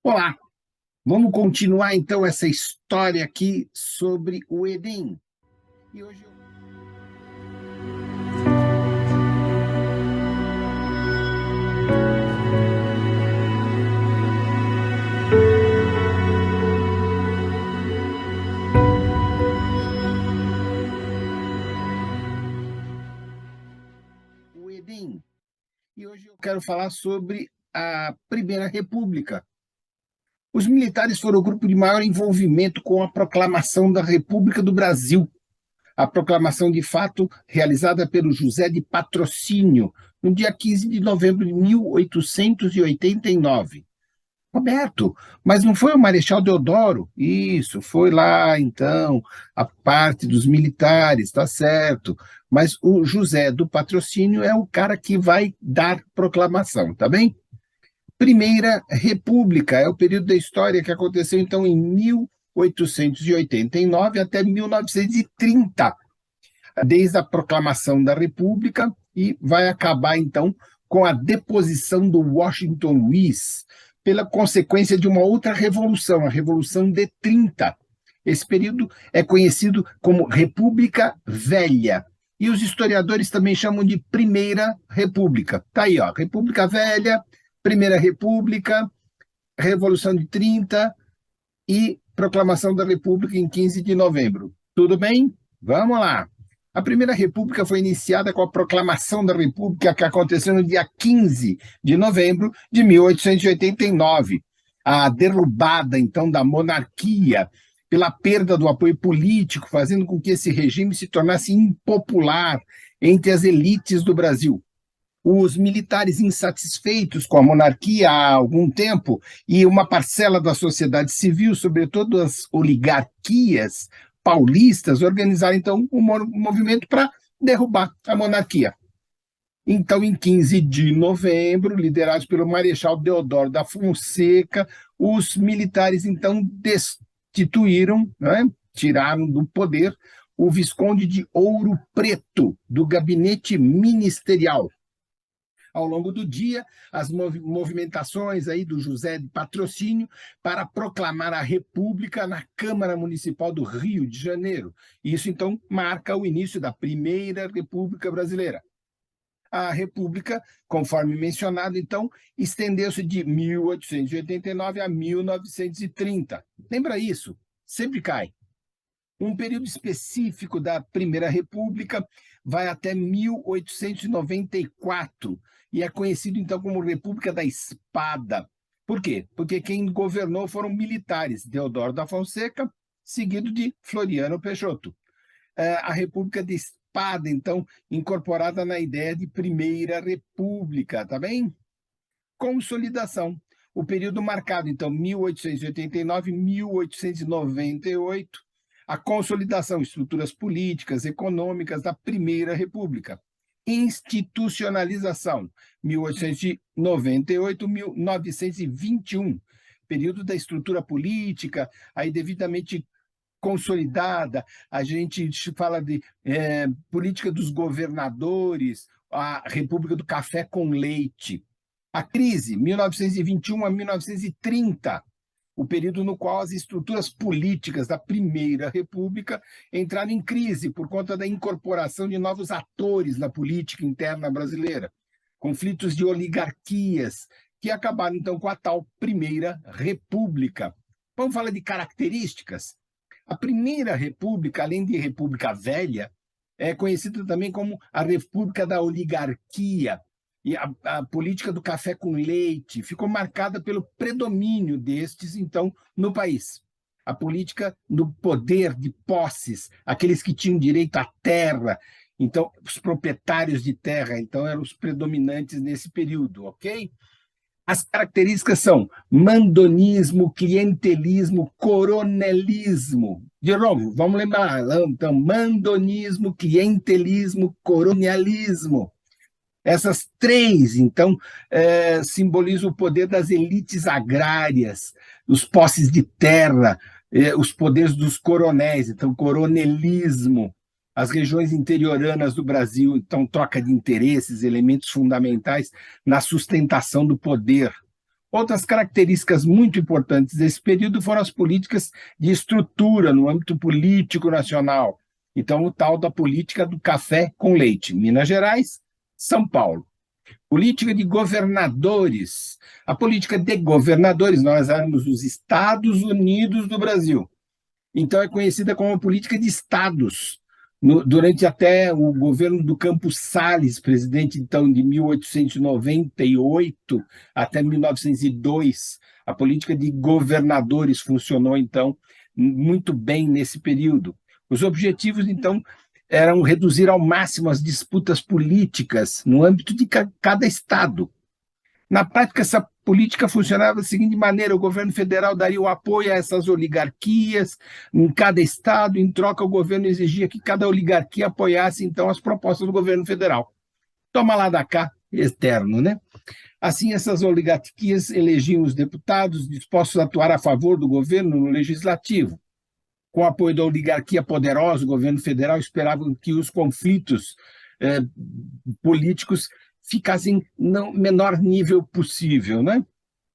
Olá, vamos continuar então essa história aqui sobre o Enem. E hoje o Enem. E hoje eu quero falar sobre a Primeira República. Os militares foram o grupo de maior envolvimento com a proclamação da República do Brasil. A proclamação, de fato, realizada pelo José de Patrocínio, no dia 15 de novembro de 1889. Roberto, mas não foi o Marechal Deodoro? Isso, foi lá, então, a parte dos militares, tá certo. Mas o José do Patrocínio é o cara que vai dar proclamação, tá bem? Primeira República é o período da história que aconteceu, então, em 1889 até 1930, desde a proclamação da República, e vai acabar, então, com a deposição do Washington Luiz, pela consequência de uma outra revolução, a Revolução de 30. Esse período é conhecido como República Velha. E os historiadores também chamam de Primeira República. Está aí, ó, República Velha, Primeira República, Revolução de 30 e Proclamação da República em 15 de novembro. Tudo bem? Vamos lá. A Primeira República foi iniciada com a proclamação da República, que aconteceu no dia 15 de novembro de 1889. A derrubada, então, da monarquia pela perda do apoio político, fazendo com que esse regime se tornasse impopular entre as elites do Brasil. Os militares insatisfeitos com a monarquia há algum tempo e uma parcela da sociedade civil, sobretudo as oligarquias paulistas, organizaram então um movimento para derrubar a monarquia. Então, em 15 de novembro, liderados pelo Marechal Deodoro da Fonseca, os militares então destituíram, né, tiraram do poder o Visconde de Ouro Preto do gabinete ministerial. Ao longo do dia, as movimentações aí do José de Patrocínio para proclamar a República na Câmara Municipal do Rio de Janeiro. Isso, então, marca o início da Primeira República Brasileira. A República, conforme mencionado, então, estendeu-se de 1889 a 1930. Lembra isso? Sempre cai. Um período específico da Primeira República vai até 1894 e é conhecido então como República da Espada. Por quê? Porque quem governou foram militares, Deodoro da Fonseca, seguido de Floriano Peixoto. A República da Espada, então, incorporada na ideia de Primeira República, tá bem? Consolidação. O período marcado, então, 1889 1898, a consolidação, estruturas políticas, econômicas da Primeira República. Institucionalização, 1898 1921, período da estrutura política, aí devidamente consolidada, a gente fala de política dos governadores, a República do Café com Leite. A crise, 1921 a 1930, o período no qual as estruturas políticas da Primeira República entraram em crise por conta da incorporação de novos atores na política interna brasileira, conflitos de oligarquias, que acabaram, então, com a tal Primeira República. Vamos falar de características? A Primeira República, além de República Velha, é conhecida também como a República da Oligarquia, e a política do café com leite ficou marcada pelo predomínio destes, então, no país. A política do poder de posses, aqueles que tinham direito à terra, então, os proprietários de terra, então, eram os predominantes nesse período, ok? As características são mandonismo, clientelismo, coronelismo. De novo, vamos lembrar, então, mandonismo, clientelismo, coronelismo. Essas três, então, simbolizam o poder das elites agrárias, os posses de terra, os poderes dos coronéis, então, coronelismo, as regiões interioranas do Brasil, então, troca de interesses, elementos fundamentais na sustentação do poder. Outras características muito importantes desse período foram as políticas de estrutura no âmbito político nacional. Então, o tal da política do café com leite, Minas Gerais, São Paulo. Política de governadores. A política de governadores, nós éramos os Estados Unidos do Brasil. Então, é conhecida como política de estados. Durante até o governo do Campos Salles, presidente, então, de 1898 até 1902, a política de governadores funcionou, então, muito bem nesse período. Os objetivos, então, eram reduzir ao máximo as disputas políticas no âmbito de cada estado. Na prática, essa política funcionava da seguinte maneira: o governo federal daria o apoio a essas oligarquias em cada estado, em troca o governo exigia que cada oligarquia apoiasse, então, as propostas do governo federal. Toma lá da cá, eterno, né? Assim, essas oligarquias elegiam os deputados dispostos a atuar a favor do governo no legislativo. Com o apoio da oligarquia poderosa, o governo federal esperava que os conflitos políticos ficassem no menor nível possível, né?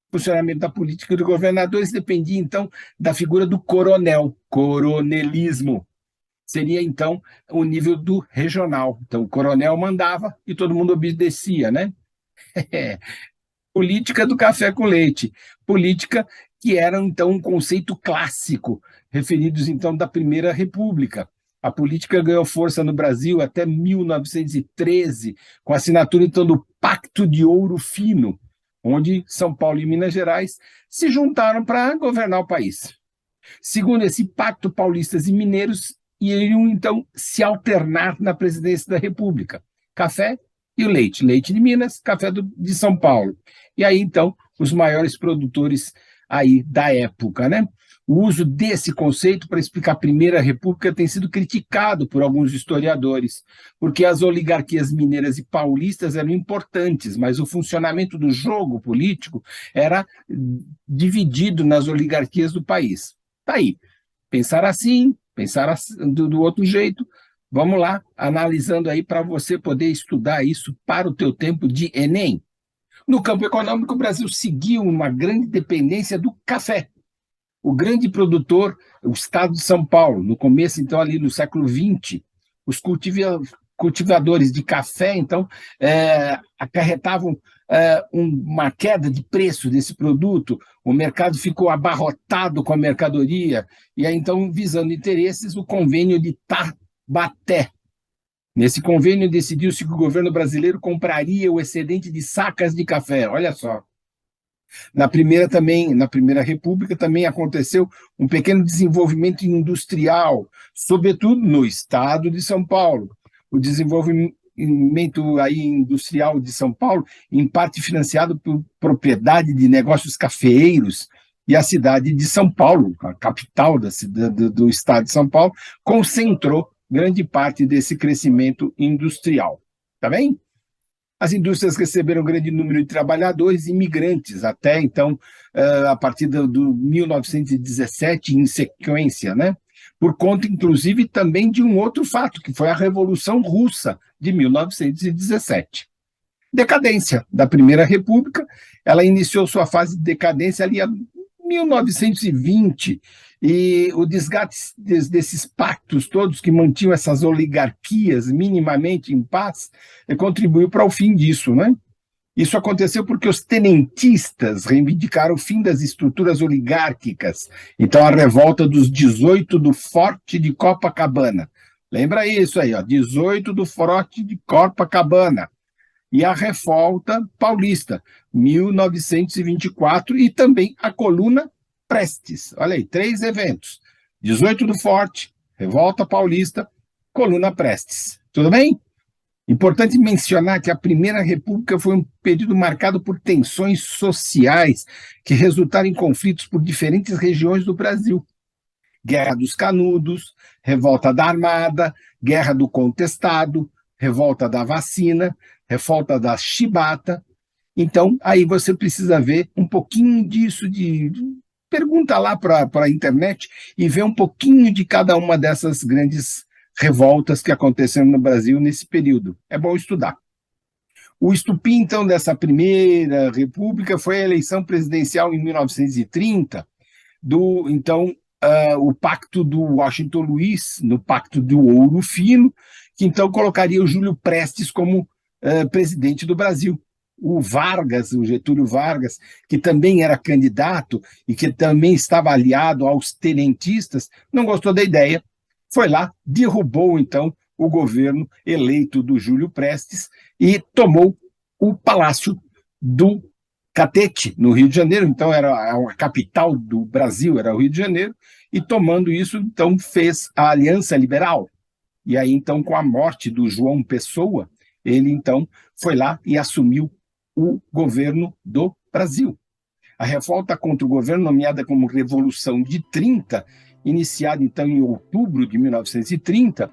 O funcionamento da política dos governadores dependia, então, da figura do coronel, coronelismo. Seria, então, o nível do regional. Então, o coronel mandava e todo mundo obedecia, né? Política do café com leite. Política que era, então, um conceito clássico, referidos, então, da Primeira República. A política ganhou força no Brasil até 1913, com a assinatura, então, do Pacto de Ouro Fino, onde São Paulo e Minas Gerais se juntaram para governar o país. Segundo esse pacto, paulistas e mineiros iriam, então, se alternar na presidência da República. Café e o leite. Leite de Minas, café de São Paulo. E aí, então, os maiores produtores aí da época, né? O uso desse conceito para explicar a Primeira República tem sido criticado por alguns historiadores, porque as oligarquias mineiras e paulistas eram importantes, mas o funcionamento do jogo político era dividido nas oligarquias do país. Tá aí. Pensar assim, pensar do outro jeito. Vamos lá, analisando aí para você poder estudar isso para o teu tempo de Enem. No campo econômico, o Brasil seguiu uma grande dependência do café. O grande produtor, o estado de São Paulo, no começo, então, ali no século XX, os cultivadores de café, então, acarretavam uma queda de preço desse produto, o mercado ficou abarrotado com a mercadoria, e aí, então, visando interesses, o convênio de Taubaté. Nesse convênio, decidiu-se que o governo brasileiro compraria o excedente de sacas de café, olha só. Na Primeira República também aconteceu um pequeno desenvolvimento industrial, sobretudo no estado de São Paulo. O desenvolvimento aí industrial de São Paulo, em parte financiado por propriedade de negócios cafeeiros, e a cidade de São Paulo, a capital do estado de São Paulo, concentrou grande parte desse crescimento industrial. Tá bem? As indústrias receberam um grande número de trabalhadores imigrantes, até então, a partir do 1917, em sequência, né? Por conta, inclusive, também de um outro fato, que foi a Revolução Russa de 1917. Decadência da Primeira República, ela iniciou sua fase de decadência ali em 1920, e o desgaste desses pactos todos que mantinham essas oligarquias minimamente em paz contribuiu para o fim disso, né? Isso aconteceu porque os tenentistas reivindicaram o fim das estruturas oligárquicas. Então, a revolta dos 18 do Forte de Copacabana. Lembra isso aí, ó, 18 do Forte de Copacabana. E a Revolta Paulista, 1924, e também a Coluna Prestes. Olha aí, 3 eventos. 18 do Forte, Revolta Paulista, Coluna Prestes. Tudo bem? Importante mencionar que a Primeira República foi um período marcado por tensões sociais que resultaram em conflitos por diferentes regiões do Brasil. Guerra dos Canudos, Revolta da Armada, Guerra do Contestado, Revolta da Vacina, Revolta da Chibata. Então, aí você precisa ver um pouquinho disso, pergunta lá para a internet e vê um pouquinho de cada uma dessas grandes revoltas que aconteceram no Brasil nesse período. É bom estudar. O estupim, então, dessa primeira república foi a eleição presidencial em 1930, o Pacto do Washington Luiz, no Pacto do Ouro Fino, que então colocaria o Júlio Prestes como presidente do Brasil. O Vargas, o Getúlio Vargas, que também era candidato e que também estava aliado aos tenentistas, não gostou da ideia, foi lá, derrubou então o governo eleito do Júlio Prestes e tomou o Palácio do Catete, no Rio de Janeiro. Então era a capital do Brasil, era o Rio de Janeiro, e tomando isso, então fez a Aliança Liberal. E aí, então, com a morte do João Pessoa, ele então foi lá e assumiu o governo do Brasil. A revolta contra o governo, nomeada como Revolução de 30, iniciada então em outubro de 1930,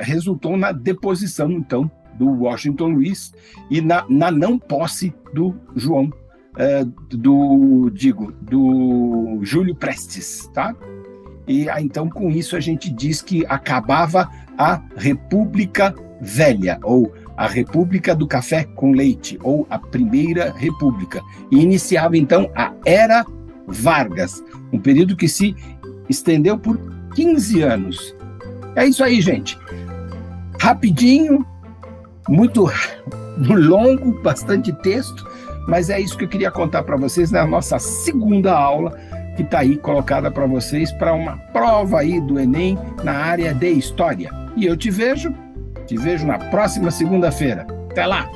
resultou na deposição então do Washington Luiz e na não posse do do Júlio Prestes, tá? E então com isso a gente diz que acabava a República Velha, ou a República do Café com Leite, ou a Primeira República, e iniciava então a Era Vargas, um período que se estendeu por 15 anos. É isso aí, gente. Rapidinho, muito longo, bastante texto, mas é isso que eu queria contar para vocês na nossa segunda aula, que está aí colocada para vocês para uma prova aí do Enem na área de História. E eu te vejo na próxima segunda-feira. Até lá!